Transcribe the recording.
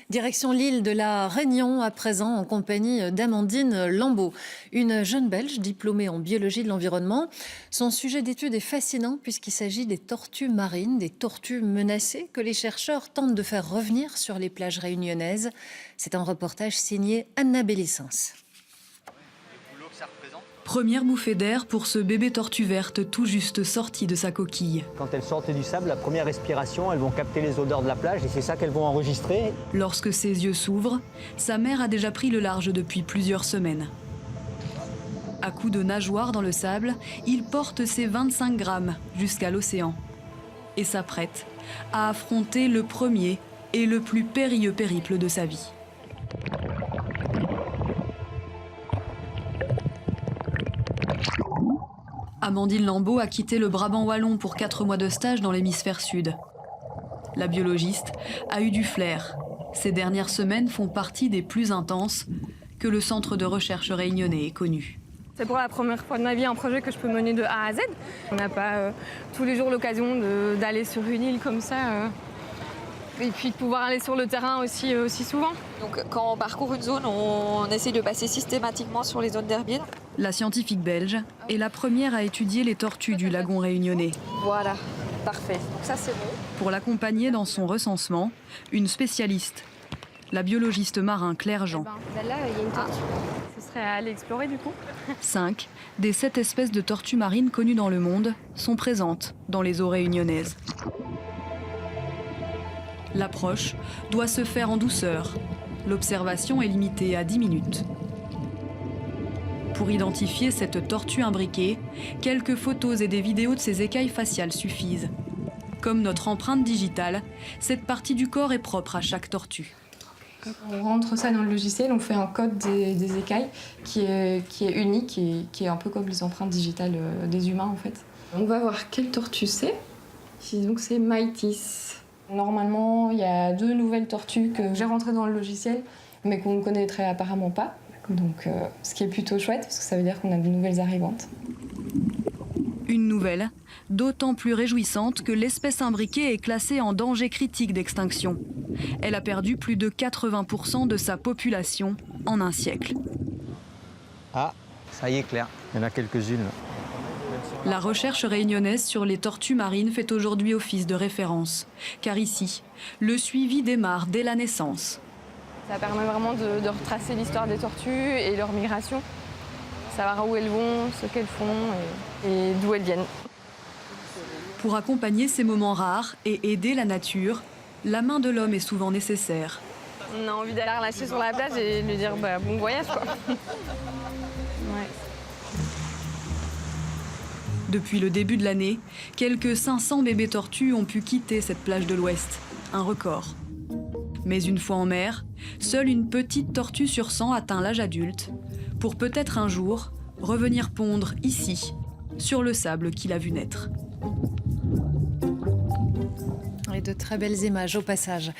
Direction l'île de la Réunion, à présent en compagnie d'Amandine Lambeau, une jeune Belge diplômée en biologie de l'environnement. Son sujet d'étude est fascinant puisqu'il s'agit des tortues marines, des tortues menacées que les chercheurs tentent de faire revenir sur les plages réunionnaises. C'est un reportage signé Anna Bélissens. Première bouffée d'air pour ce bébé tortue verte tout juste sorti de sa coquille. Quand elles sortent du sable, la première respiration, elles vont capter les odeurs de la plage et c'est ça qu'elles vont enregistrer. Lorsque ses yeux s'ouvrent, sa mère a déjà pris le large depuis plusieurs semaines. À coups de nageoires dans le sable, il porte ses 25 grammes jusqu'à l'océan et s'apprête à affronter le premier et le plus périlleux périple de sa vie. Amandine Lambeau a quitté le Brabant wallon pour 4 mois de stage dans l'hémisphère sud. La biologiste a eu du flair. Ces dernières semaines font partie des plus intenses que le centre de recherche réunionnais ait connu. C'est pour la première fois de ma vie un projet que je peux mener de A à Z. On n'a pas tous les jours l'occasion d'aller sur une île comme ça. Et puis de pouvoir aller sur le terrain aussi souvent. Donc quand on parcourt une zone, on essaie de passer systématiquement sur les zones d'herbiers. La scientifique belge est la première à étudier les tortues du lagon réunionnais. Voilà, parfait. Donc ça c'est bon. Pour l'accompagner dans son recensement, une spécialiste, la biologiste marin Claire Jean. Là, il y a une tortue. Ce serait à aller explorer du coup. 5 des 7 espèces de tortues marines connues dans le monde sont présentes dans les eaux réunionnaises. L'approche doit se faire en douceur. L'observation est limitée à 10 minutes. Pour identifier cette tortue imbriquée, quelques photos et des vidéos de ses écailles faciales suffisent. Comme notre empreinte digitale, cette partie du corps est propre à chaque tortue. On rentre ça dans le logiciel, on fait un code des écailles qui est unique et qui est un peu comme les empreintes digitales des humains en fait. On va voir quelle tortue c'est. Donc c'est Mytis. Normalement, il y a 2 nouvelles tortues que j'ai rentrées dans le logiciel, mais qu'on ne connaîtrait apparemment pas. Donc, ce qui est plutôt chouette, parce que ça veut dire qu'on a de nouvelles arrivantes. Une nouvelle, d'autant plus réjouissante que l'espèce imbriquée est classée en danger critique d'extinction. Elle a perdu plus de 80% de sa population en un siècle. Ah, ça y est Claire, il y en a quelques-unes. La recherche réunionnaise sur les tortues marines fait aujourd'hui office de référence. Car ici, le suivi démarre dès la naissance. Ça permet vraiment de retracer l'histoire des tortues et leur migration. Savoir où elles vont, ce qu'elles font et d'où elles viennent. Pour accompagner ces moments rares et aider la nature, la main de l'homme est souvent nécessaire. On a envie d'aller la relâcher sur la plage et lui dire bon voyage quoi. Ouais. Depuis le début de l'année, quelques 500 bébés tortues ont pu quitter cette plage de l'Ouest, un record. Mais une fois en mer, seule une petite tortue sur 100 atteint l'âge adulte, pour peut-être un jour revenir pondre ici, sur le sable qu'il a vu naître. Et de très belles images au passage.